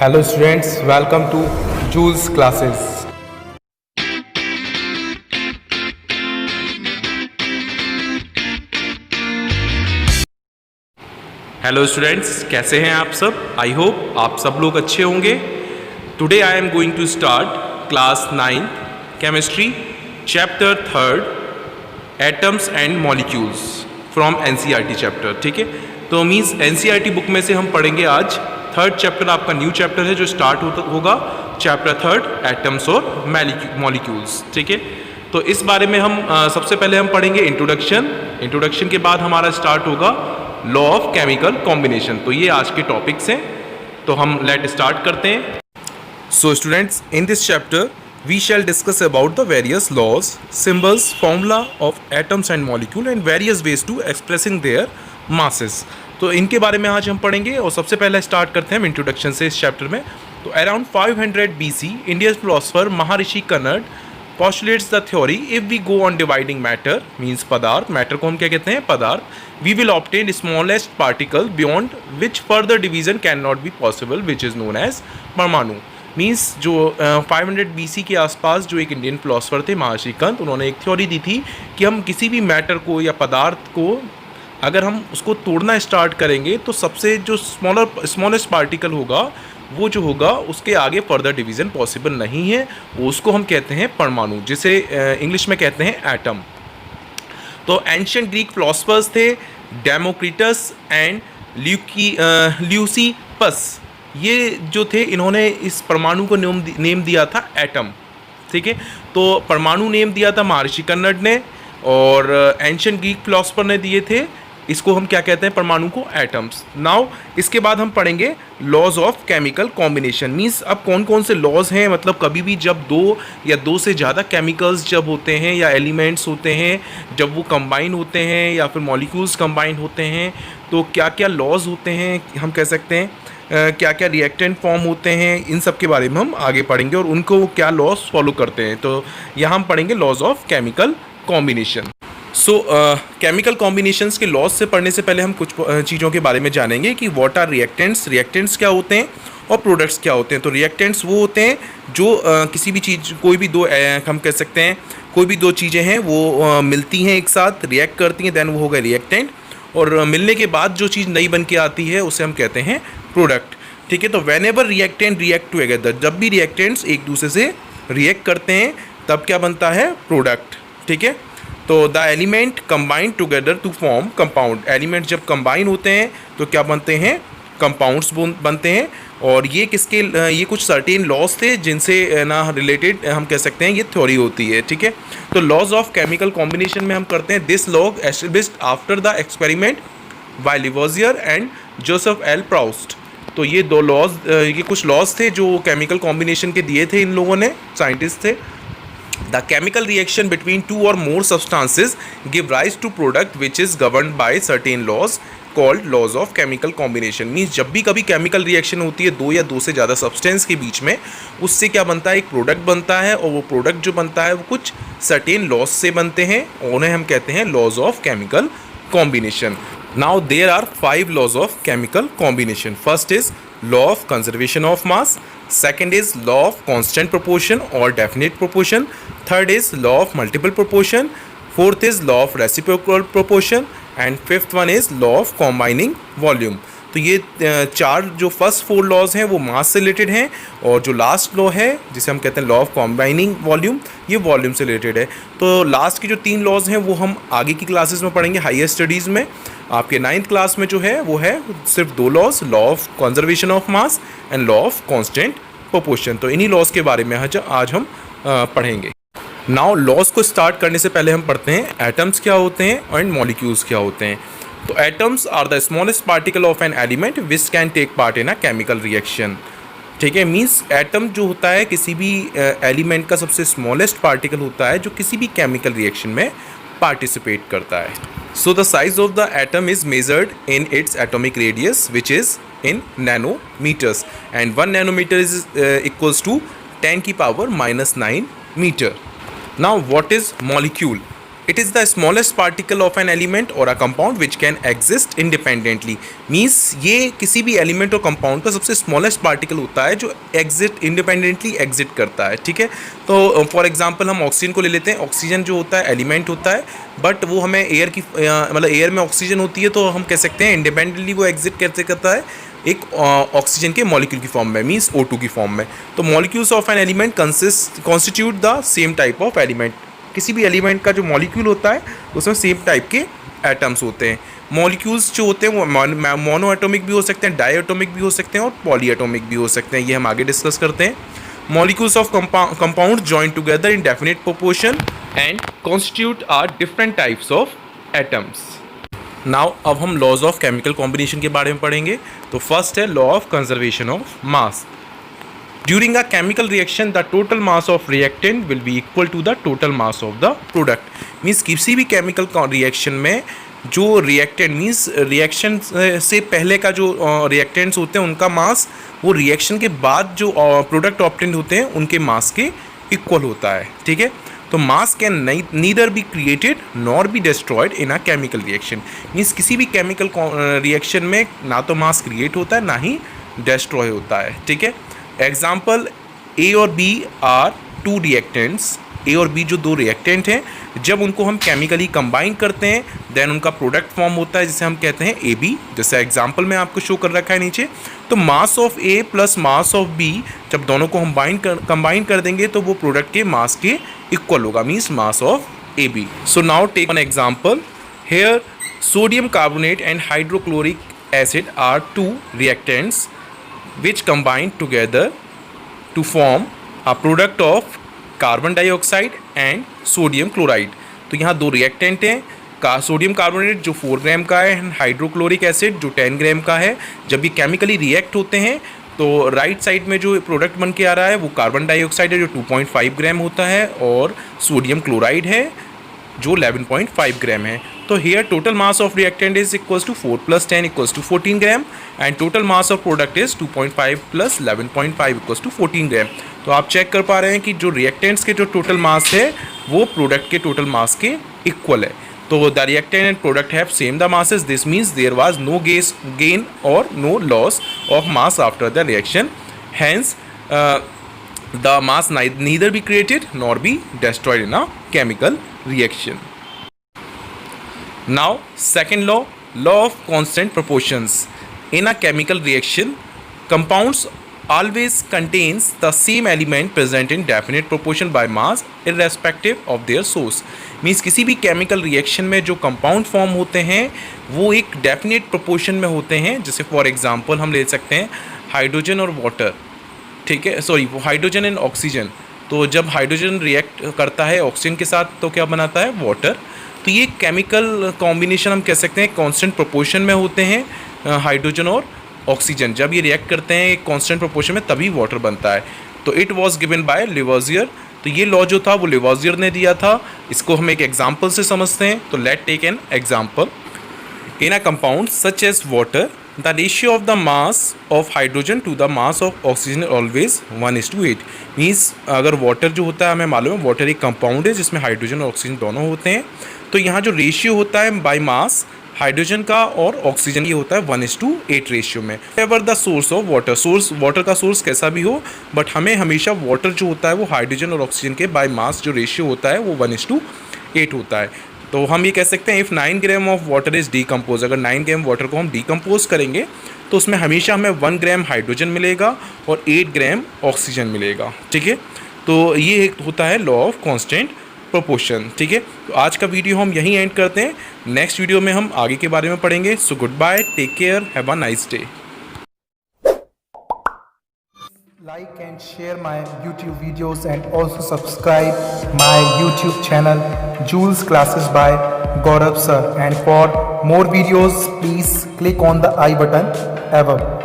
Hello students, welcome to Jules classes. Hello students, कैसे हैं आप सब। आई होप आप सब लोग अच्छे होंगे। Today I am going to start class 9 chemistry chapter 3 atoms and molecules from NCERT chapter. ठीक है, तो मीन्स एनसीईआरटी बुक में से हम पढ़ेंगे आज 3rd चैप्टर। आपका न्यू चैप्टर है जो स्टार्ट होगा चैप्टर 3 एटम्स और मॉलिक्यूल्स। ठीक है, तो इस बारे में हम सबसे पहले हम पढ़ेंगे इंट्रोडक्शन के बाद हमारा स्टार्ट होगा लॉ ऑफ केमिकल कॉम्बिनेशन। तो ये आज के टॉपिक्स हैं, तो हम लेट स्टार्ट करते हैं। So students, in this chapter we shall discuss about the various laws, symbols, formula of atoms and molecule and various ways to expressing their masses. तो इनके बारे में आज हम पढ़ेंगे और सबसे पहले स्टार्ट करते हैं इंट्रोडक्शन से इस चैप्टर में। तो around 500 BC Indian philosopher Maharshi कनड postulates the theory if we go on dividing matter means पदार्थ, मैटर को हम क्या कहते हैं पदार्थ, we will obtain smallest particle beyond which further division cannot be possible which is known as परमाणु। Means जो 500 BC के आसपास जो एक इंडियन फिलोसफर थे महर्षि कंत, उन्होंने एक थ्योरी दी थी कि हम किसी भी मैटर को या पदार्थ को अगर हम उसको तोड़ना स्टार्ट करेंगे तो सबसे जो स्मॉलेस्ट पार्टिकल होगा वो जो होगा उसके आगे फर्दर डिवीज़न पॉसिबल नहीं है, वो उसको हम कहते हैं परमाणु, जिसे इंग्लिश में कहते हैं एटम। तो एंशिएंट ग्रीक फिलोसफर्स थे डेमोक्रिटस एंड ल्यूसिपस, ये जो थे इन्होंने इस परमाणु को नेम दिया था एटम। ठीक है, तो परमाणु नेम दिया था महर्षि कन्नड ने और एंशिएंट ग्रीक फिलोसफर ने दिए थे इसको हम क्या कहते हैं परमाणु को एटम्स। नाउ इसके बाद हम पढ़ेंगे laws of chemical combination. Means अब कौन कौन से लॉज हैं, मतलब कभी भी जब दो या दो से ज़्यादा केमिकल्स जब होते हैं या एलिमेंट्स होते हैं, जब वो कंबाइन होते हैं या फिर मॉलिक्यूल्स कंबाइन होते हैं, तो क्या क्या लॉज होते हैं, हम कह सकते हैं क्या क्या रिएक्टेंट फॉर्म होते हैं, इन सब के बारे में हम आगे पढ़ेंगे और उनको क्या लॉज फॉलो करते हैं। तो यहाँ हम पढ़ेंगे laws of chemical combination. So chemical combinations के लॉज से पढ़ने से पहले हम कुछ चीज़ों के बारे में जानेंगे कि व्हाट आर रिएक्टेंट्स क्या होते हैं और प्रोडक्ट्स क्या होते हैं। तो रिएक्टेंट्स वो होते हैं जो किसी भी चीज़, कोई भी दो हम कह सकते हैं कोई भी दो चीज़ें हैं वो मिलती हैं एक साथ, रिएक्ट करती हैं, देन वो हो गए रिएक्टेंट, और मिलने के बाद जो चीज़ नई बन के आती है उसे हम कहते हैं प्रोडक्ट। ठीक है, तो when ever reactant react together, जब भी रिएक्टेंट्स एक दूसरे से रिएक्ट करते हैं तब क्या बनता है प्रोडक्ट। ठीक है, तो the element combine together to form compound, element जब कंबाइन होते हैं तो क्या बनते हैं कंपाउंड्स बनते हैं। और ये किसके ये कुछ सर्टेन लॉज थे जिनसे ना रिलेटेड हम कह सकते हैं ये थ्योरी होती है। ठीक है, तो लॉज ऑफ केमिकल कॉम्बिनेशन में हम करते हैं this law established after the experiment by Lavoisier and Joseph L Proust. तो ये दो लॉज, ये कुछ लॉज थे जो केमिकल कॉम्बिनेशन के दिए थे इन लोगों ने, साइंटिस्ट थे। The chemical reaction between two or more substances give rise to product which is governed by certain laws called laws of chemical combination। Means जब भी कभी केमिकल रिएक्शन होती है दो या दो से ज़्यादा सब्सटेंस के बीच में, उससे क्या बनता है एक प्रोडक्ट बनता है, और वो प्रोडक्ट जो बनता है वो कुछ सर्टेन लॉज से बनते हैं, उन्हें हम कहते हैं laws of chemical combination. Now there are 5 laws of chemical combination. First is law of conservation of mass, second is law of constant proportion or definite proportion, third is law of multiple proportion, fourth is law of reciprocal proportion and fifth one is law of combining volume। तो ये चार जो first 4 laws हैं वो मास से related हैं, और जो लास्ट लॉ है जिसे हम कहते हैं लॉ ऑफ कॉम्बाइनिंग वॉल्यूम, ये वॉल्यूम से रिलेटेड है। तो लास्ट की जो 3 लॉज हैं वो हम आगे की क्लासेस में पढ़ेंगे हायर स्टडीज़ में। आपके 9th क्लास में जो है वो है सिर्फ 2 laws, law of conservation of mass and law of constant proportion. तो इन्हीं लॉज के बारे में आज हम पढ़ेंगे। नाउ लॉज को स्टार्ट करने से पहले हम पढ़ते हैं एटम्स क्या होते हैं एंड मॉलिक्यूल्स क्या होते हैं। तो atoms are the smallest particle of an element which can take part in a chemical reaction. ठीक है, मीन्स एटम जो होता है किसी भी एलिमेंट का सबसे स्मॉलेस्ट पार्टिकल होता है जो किसी भी केमिकल रिएक्शन में पार्टिसिपेट करता है। So the size of the atom is measured in its atomic radius which is in nanometres and 1 nanometre is equals to 10⁻⁹ metre. Now what is molecule? It is the smallest particle of an element or a compound which can exist independently. Means ये किसी भी element और compound का सबसे smallest particle होता है जो independently exist करता है, ठीक है। तो for example हम ऑक्सीजन को ले लेते हैं। ऑक्सीजन जो होता है एलिमेंट होता है, बट वो हमें एयर की मतलब एयर में ऑक्सीजन होती है, तो हम कह सकते हैं इंडिपेंडेंटली वो एग्जिस्ट कैसे करता है, एक ऑक्सीजन के मॉलिक्यूल की फॉर्म में, मीन्स O2 की फॉर्म में। तो molecules of an element constitute the same type of element. किसी भी एलिमेंट का जो मॉलिक्यूल होता है उसमें सेम टाइप के एटम्स होते हैं। मॉलिक्यूल्स जो होते हैं वो मोनो एटॉमिक भी हो सकते हैं, डाई एटॉमिक भी हो सकते हैं और पॉली एटॉमिक भी हो सकते हैं। ये हम आगे डिस्कस करते हैं। Molecules of compounds join together in definite proportion and constitute are different types of atoms. Now अब हम laws of chemical combination के बारे में पढ़ेंगे। तो फर्स्ट है law of conservation of mass. During a chemical reaction, the total mass of reactant will be equal to the total mass of the product. Means किसी भी chemical reaction में जो रिएक्टेंट मीन्स रिएक्शन से पहले का जो reactants होते हैं उनका मास वो रिएक्शन के बाद जो प्रोडक्ट ऑब्टेंड होते हैं उनके मास के इक्वल होता है, ठीक है। तो मास can neither be created nor be destroyed in a chemical reaction. Means किसी भी केमिकल रिएक्शन में ना तो मास क्रिएट होता है ना ही डिस्ट्रॉय होता है, ठीक है। एग्जाम्पल, ए और बी आर टू रिएक्टेंट्स। ए और बी जो दो रिएक्टेंट हैं, जब उनको हम केमिकली कंबाइन करते हैं देन उनका प्रोडक्ट फॉर्म होता है जिसे हम कहते हैं ए बी। जैसे एग्जांपल में आपको शो कर रखा है नीचे। तो mass of A plus mass of B जब दोनों को हम कंबाइन कर देंगे तो वो प्रोडक्ट के मास के इक्वल होगा, means mass of A B. So now take an example here. Sodium carbonate and hydrochloric acid are two reactants which combine together to form a product of carbon dioxide and sodium chloride. तो यहाँ दो reactant हैं, sodium carbonate जो 4 ग्राम का है and hydrochloric acid जो 10 ग्राम का है। जब ये केमिकली रिएक्ट होते हैं तो राइट साइड में जो प्रोडक्ट बन के आ रहा है वो कार्बन डाइऑक्साइड है जो 2.5 ग्राम होता है और सोडियम क्लोराइड है जो 11.5 ग्राम है। तो here total mass of reactant is equals to 4 + 10 equals to 14 gram and total mass of product is 2.5 + 11.5 equals to 14 gram. तो आप चेक कर पा रहे हैं कि जो रिएक्टेंट्स के जो टोटल मास है वो प्रोडक्ट के टोटल मास के इक्वल है। तो the reactant and product have same the masses. This means there was no gain or no loss of mass after the reaction. Hence, the mass neither be created nor be destroyed in a chemical reaction. Now, second law, law of constant proportions. In a chemical reaction, compounds always contains the same element present in definite proportion by mass irrespective of their source. Means किसी भी chemical reaction में जो compound form होते हैं वो एक definite proportion में होते हैं। जैसे फॉर एग्जांपल हम ले सकते हैं हाइड्रोजन और वाटर, ठीक है, सॉरी वो हाइड्रोजन एंड ऑक्सीजन। तो जब हाइड्रोजन रिएक्ट करता है ऑक्सीजन के साथ तो क्या बनाता है, वाटर। तो ये केमिकल कॉम्बिनेशन हम कह सकते हैं कांस्टेंट प्रोपोर्शन में होते हैं हाइड्रोजन और ऑक्सीजन। जब ये रिएक्ट करते हैं एक कांस्टेंट प्रोपोर्शन में तभी वाटर बनता है। तो इट वाज गिवन बाय लिवोजियर। तो ये लॉ जो था वो लिवोजियर ने दिया था। इसको हम एक एग्जांपल से समझते हैं। तो let take an example. In a compound such as water the ratio of the mass of hydrogen to the mass of oxygen always 1:8। Means अगर वाटर जो होता है हमें मालूम है वाटर एक कंपाउंड है जिसमें हाइड्रोजन और ऑक्सीजन दोनों होते हैं। तो यहाँ जो रेशियो होता है बाय मास हाइड्रोजन का और ऑक्सीजन ये होता है 1:8 रेशियो में। Ever the source of water, water का सोर्स कैसा भी हो बट हमें हमेशा वाटर जो होता है वो हाइड्रोजन और ऑक्सीजन के बाय मास जो रेशियो होता है वो 1:8 होता है। तो हम ये कह सकते हैं if 9 gram of water is decompose, अगर 9 ग्राम वाटर को हम डीकम्पोज करेंगे तो उसमें हमेशा हमें 1 ग्राम हाइड्रोजन मिलेगा और 8 ग्राम ऑक्सीजन मिलेगा, ठीक है। तो ये एक होता है लॉ ऑफ कॉन्स्टेंट प्रोपोर्शन, ठीक है। तो आज का वीडियो हम यहीं एंड करते हैं। नेक्स्ट वीडियो में हम आगे के बारे में पढ़ेंगे। So goodbye, take care, have a nice day. Like and share my YouTube videos and also subscribe my YouTube channel Jules Classes by Gaurav Sir. And for more videos, please click on the I button above.